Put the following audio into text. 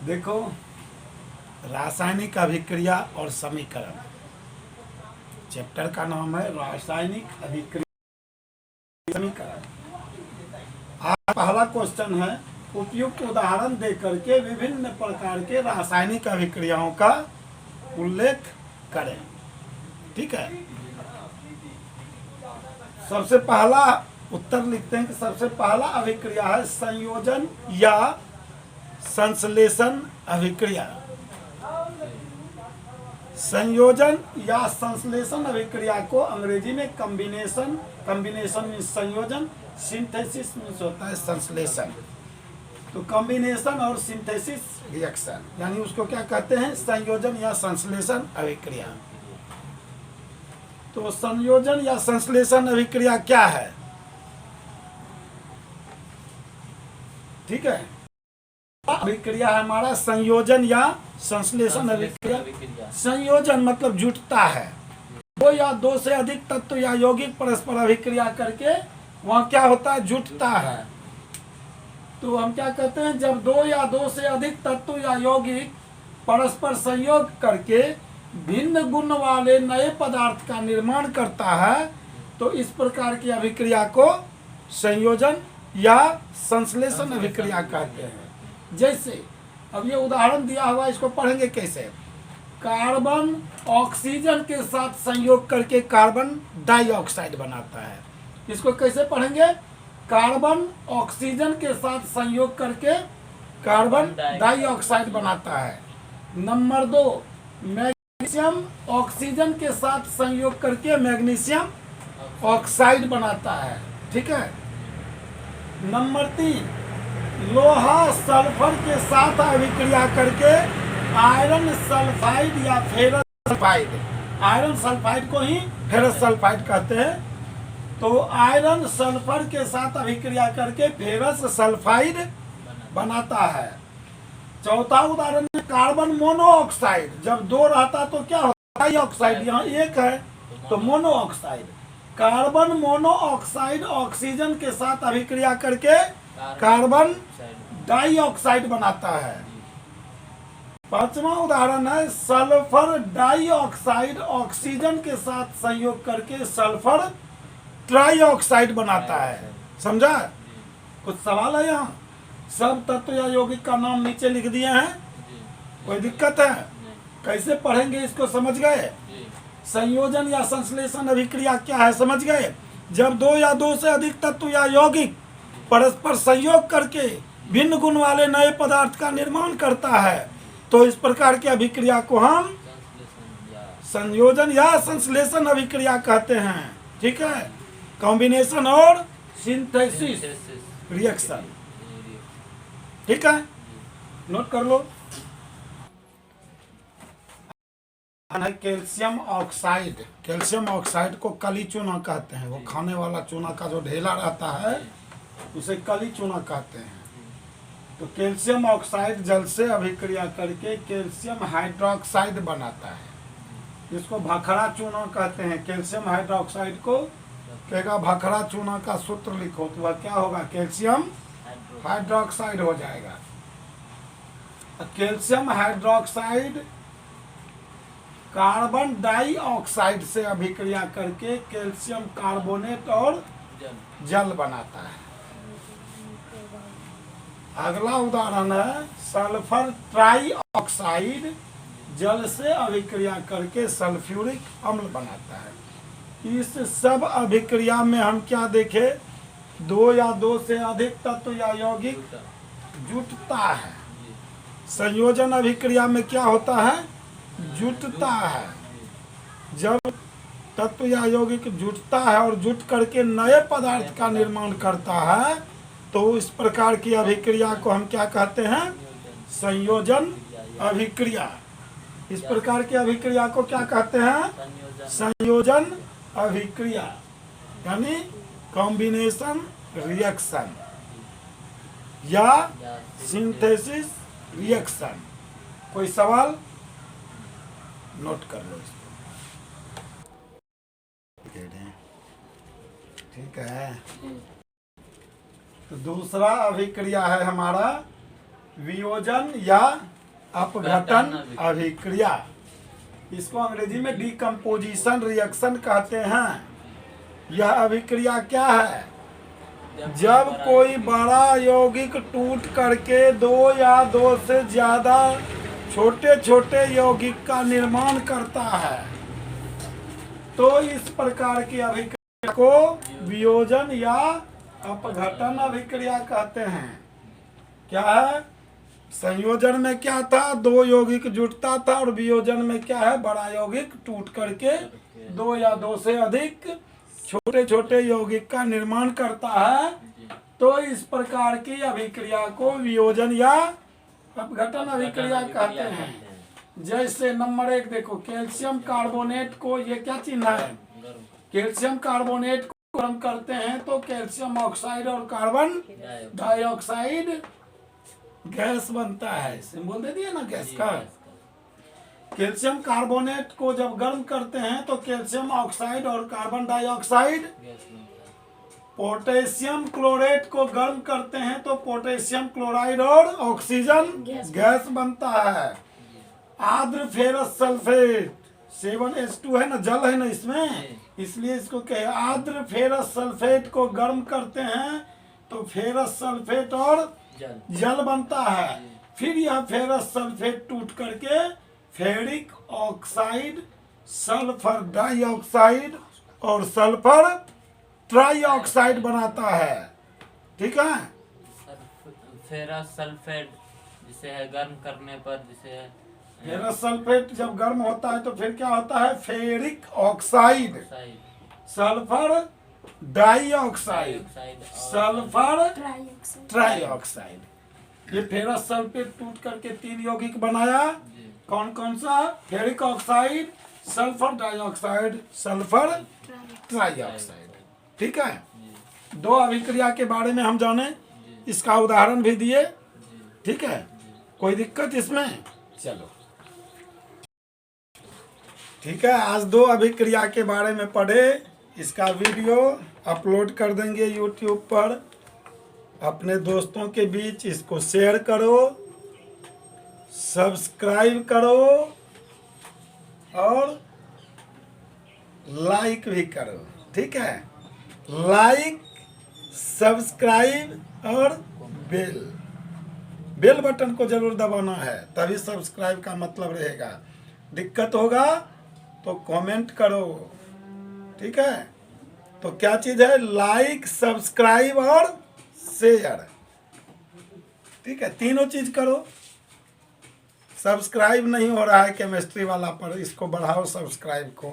देखो, रासायनिक अभिक्रिया और समीकरण, चैप्टर का नाम है रासायनिक अभिक्रिया समीकरण। आज पहला क्वेश्चन है, उपयुक्त उदाहरण देकर के विभिन्न प्रकार के रासायनिक अभिक्रियाओं का उल्लेख करें। ठीक है, सबसे पहला उत्तर लिखते हैं कि सबसे पहला अभिक्रिया है संयोजन या संश्लेषण अभिक्रिया। संयोजन या संश्लेषण अभिक्रिया को अंग्रेजी में कॉम्बिनेशन मीन्स संयोजन, सिंथेसिस मीन्स होता है संश्लेषण। तो कॉम्बिनेशन और सिंथेसिस रिएक्शन यानी उसको क्या कहते हैं, संयोजन या संश्लेषण अभिक्रिया। तो संयोजन या संश्लेषण अभिक्रिया क्या है? ठीक है, अभिक्रिया है हमारा संयोजन या संश्लेषण अभिक्रिया। संयोजन मतलब जुटता है, दो या दो से अधिक तत्व या यौगिक परस्पर अभिक्रिया करके वहां क्या होता है, जुटता है। तो हम क्या कहते हैं, जब दो या दो से अधिक तत्व या यौगिक परस्पर संयोग करके भिन्न गुण वाले नए पदार्थ का निर्माण करता है, तो इस प्रकार की अभिक्रिया को संयोजन या संश्लेषण अभिक्रिया कहते हैं। जैसे अब ये उदाहरण दिया हुआ, इसको पढ़ेंगे कैसे। कार्बन ऑक्सीजन के साथ संयोग करके कार्बन डाइऑक्साइड बनाता है। इसको कैसे पढ़ेंगे, कार्बन ऑक्सीजन के साथ संयोग करके कार्बन डाइऑक्साइड बनाता है। नंबर 2, मैग्नीशियम ऑक्सीजन के साथ संयोग करके मैग्नीशियम ऑक्साइड बनाता है। ठीक है। नंबर 3, लोहा सल्फर के साथ अभिक्रिया करके आयरन सल्फाइड या फेरस सल्फाइड, आयरन सल्फाइड को ही फेरस सल्फाइड कहते हैं। तो आयरन सल्फर के साथ अभिक्रिया करके फेरस सल्फाइड बनाता है। चौथा उदाहरण है कार्बन मोनोऑक्साइड। जब दो रहता तो क्या होता है, डाइऑक्साइड, यहाँ एक है तो मोनोऑक्साइड। कार्बन मोनोऑक्साइड ऑक्सीजन के साथ अभिक्रिया करके कार्बन डाइऑक्साइड बनाता है। पांचवा उदाहरण है सल्फर डाइऑक्साइड ऑक्सीजन के साथ संयोग करके सल्फर ट्राइऑक्साइड बनाता है। समझा? कुछ सवाल है यहाँ? सब तत्व या यौगिक का नाम नीचे लिख दिए हैं, कोई दिक्कत है? कैसे पढ़ेंगे इसको, समझ गए? संयोजन या संश्लेषण अभिक्रिया क्या है, समझ गए? जब दो या दो से अधिक तत्व या यौगिक परस्पर संयोग करके भिन्न गुण वाले नए पदार्थ का निर्माण करता है, तो इस प्रकार की अभिक्रिया को हम संयोजन या संश्लेषण अभिक्रिया कहते हैं। ठीक है, कॉम्बिनेशन और सिंथेसिस रिएक्शन। ठीक है, नोट कर लो। कैल्शियम ऑक्साइड, कैल्शियम ऑक्साइड को कली चूना कहते हैं। वो खाने वाला चूना का जो ढेला रहता है उसे कली चूना कहते हैं। तो कैल्शियम ऑक्साइड जल से अभिक्रिया करके कैल्शियम हाइड्रोक्साइड बनाता है। इसको भखरा चूना कहते हैं। कैल्शियम हाइड्रोक्साइड को कहेगा भखरा चूना का सूत्र लिखो, तो वह क्या होगा, कैल्शियम हाइड्रोक्साइड हो जाएगा। कैल्शियम हाइड्रोक्साइड कार्बन डाइऑक्साइड से अभिक्रिया करके कैल्शियम कार्बोनेट और जल बनाता है। अगला उदाहरण है सल्फर ट्राइऑक्साइड जल से अभिक्रिया करके सल्फ्यूरिक अम्ल बनाता है। इस सब अभिक्रिया में हम क्या देखे, दो या दो से अधिक तत्व या यौगिक जुटता है। संयोजन अभिक्रिया में क्या होता है, जुटता है। जब तत्व या यौगिक जुटता है और जुट करके नए पदार्थ का निर्माण करता है, तो इस प्रकार की अभिक्रिया को हम क्या कहते हैं, संयोजन अभिक्रिया। इस प्रकार की अभिक्रिया को क्या कहते हैं, संयोजन अभिक्रिया यानी कॉम्बिनेशन रिएक्शन या सिंथेसिस रिएक्शन। कोई सवाल? नोट कर लो इसको। ठीक है, तो दूसरा अभिक्रिया है हमारा वियोजन या अपघटन अभिक्रिया। इसको अंग्रेजी में डिकम्पोजिशन रिएक्शन कहते हैं। यह अभिक्रिया क्या है? जब कोई बड़ा यौगिक टूट करके दो या दो से ज्यादा छोटे छोटे यौगिक का निर्माण करता है तो इस प्रकार की अभिक्रिया को वियोजन या अपघटन अभिक्रिया कहते हैं। क्या है? संयोजन में क्या था? दो यौगिक जुटता था, और वियोजन में क्या है? बड़ा यौगिक टूट करके दो या दो से अधिक छोटे छोटे यौगिक का निर्माण करता है तो इस प्रकार की अभिक्रिया को वियोजन या अपघटन अभिक्रिया कहते हैं। जैसे नंबर 1 देखो, कैल्शियम कार्बोनेट को, ये क्या चिन्ह है? कैल्शियम कार्बोनेट को गर्म करते हैं तो कैल्शियम ऑक्साइड और कार्बन डाइऑक्साइड गैस बनता है। सिंबल दे दिया ना गैस का। कैल्शियम कार्बोनेट को जब गर्म करते हैं तो कैल्शियम ऑक्साइड और कार्बन डाइऑक्साइड। पोटेशियम क्लोरेट को गर्म करते हैं तो पोटेशियम क्लोराइड और ऑक्सीजन गैस बनता है। आर्द्र फेरस सल्फेट 7H2 है ना, जल है ना इसमें, इसलिए इसको कहे आर्द्र फेरस सल्फेट को गर्म करते हैं तो फेरस सल्फेट और जल बनता है। फिर यह फेरस सल्फेट टूट करके फेरिक ऑक्साइड, सल्फर डाइऑक्साइड और सल्फर ट्राइऑक्साइड बनाता है। ठीक है। फेरस सल्फेट जिसे है गर्म करने पर, जिसे फेरस सल्फेट जब गर्म होता है तो फिर क्या होता है? Ferric oxide, sulphur dioxide, sulphur trioxide. ये फेरस सल्फेट टूट करके 3 यौगिक बनाया। कौन कौन सा? Ferric oxide, sulphur dioxide, sulphur trioxide. ठीक है। 2 अभिक्रिया के बारे में हम जाने, इसका उदाहरण भी दिए। ठीक है, कोई दिक्कत इसमें? चलो ठीक है, आज 2 अभिक्रिया के बारे में पढ़े। इसका वीडियो अपलोड कर देंगे यूट्यूब पर। अपने दोस्तों के बीच इसको शेयर करो, सब्सक्राइब करो और लाइक भी करो। ठीक है, लाइक, सब्सक्राइब और बेल बटन को जरूर दबाना है, तभी सब्सक्राइब का मतलब रहेगा। दिक्कत होगा तो कमेंट करो। ठीक है, तो क्या चीज है? लाइक, सब्सक्राइब और शेयर। ठीक है, तीनों चीज करो। सब्सक्राइब नहीं हो रहा है केमिस्ट्री वाला पर, इसको बढ़ाओ सब्सक्राइब को।